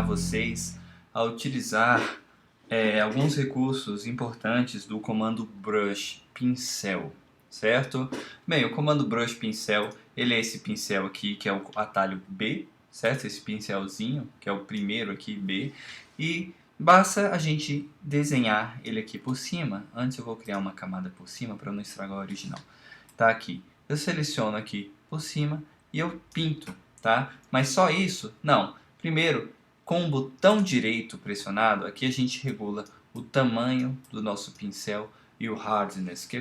ensinar vocês a utilizar alguns recursos importantes do comando brush pincel, certo? Bem, o comando brush pincel, ele é esse pincel aqui que é o atalho B, certo? Esse pincelzinho, que é o primeiro aqui, B, e basta a gente desenhar ele aqui por cima. Antes eu vou criar uma camada por cima para não estragar o original. Tá aqui. Eu seleciono aqui por cima e eu pinto, tá? Mas só isso? Não. Primeiro, com o botão direito pressionado, aqui a gente regula o tamanho do nosso pincel e o hardness. O que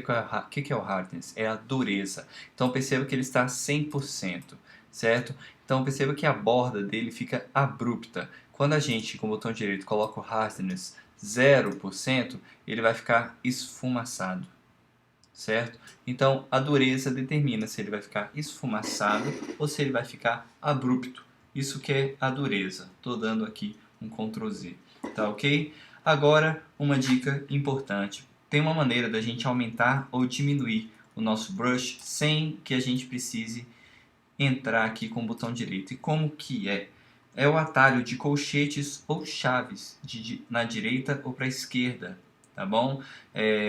é o hardness? É a dureza. Então perceba que ele está 100%, certo? Então perceba que a borda dele fica abrupta. Quando a gente, com o botão direito, coloca o hardness 0%, ele vai ficar esfumaçado, certo? Então a dureza determina se ele vai ficar esfumaçado ou se ele vai ficar abrupto. Isso que é a dureza. Estou dando aqui um Ctrl Z, tá ok? Agora uma dica importante. Tem uma maneira da gente aumentar ou diminuir o nosso brush sem que a gente precise entrar aqui com o botão direito. E como que é? É o atalho de colchetes ou chaves na direita ou para a esquerda, tá bom?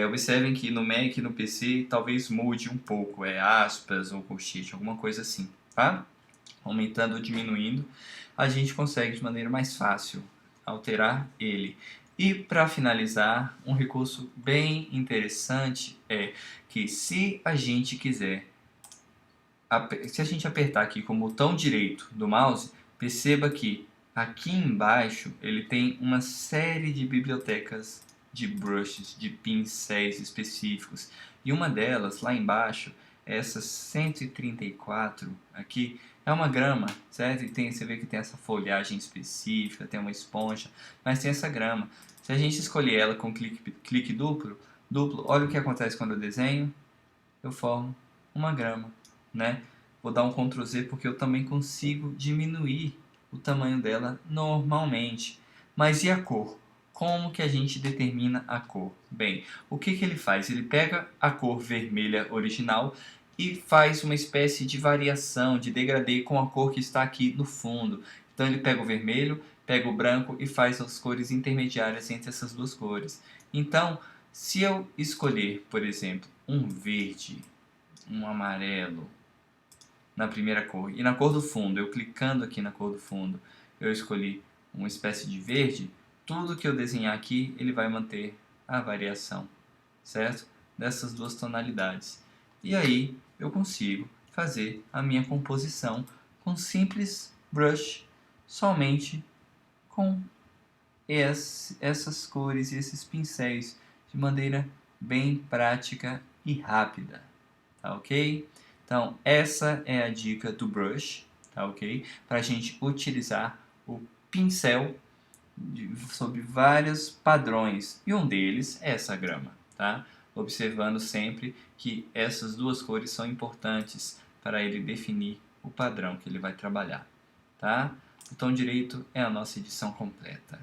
Observem que no Mac e no PC talvez mude um pouco, aspas ou colchete, alguma coisa assim, tá? Aumentando ou diminuindo, a gente consegue de maneira mais fácil alterar ele. E para finalizar, um recurso bem interessante é que se a gente quiser, se a gente apertar aqui com o botão direito do mouse, perceba que aqui embaixo ele tem uma série de bibliotecas de brushes, de pincéis específicos. E uma delas, lá embaixo, essa 134 aqui, é uma grama, certo? E você vê que tem essa folhagem específica, tem uma esponja, mas tem essa grama. Se a gente escolher ela com clique duplo, olha o que acontece quando eu desenho, eu formo uma grama, né? Vou dar um Ctrl Z porque eu também consigo diminuir o tamanho dela normalmente. Mas e a cor? Como que a gente determina a cor? Bem, o que ele faz? Ele pega a cor vermelha original e faz uma espécie de variação, de degradê com a cor que está aqui no fundo. Então ele pega o vermelho, pega o branco e faz as cores intermediárias entre essas duas cores. Então, se eu escolher, por exemplo, um verde, um amarelo na primeira cor, e na cor do fundo, eu clicando aqui na cor do fundo, eu escolhi uma espécie de verde, tudo que eu desenhar aqui, ele vai manter a variação, certo? Dessas duas tonalidades. E aí eu consigo fazer a minha composição com simples brush, somente com essas cores e esses pincéis, de maneira bem prática e rápida, tá ok? Então essa é a dica do brush, tá ok? Para a gente utilizar o pincel sob vários padrões, e um deles é essa grama, tá? Observando sempre que essas duas cores são importantes para ele definir o padrão que ele vai trabalhar, tá? O botão direito é a nossa edição completa.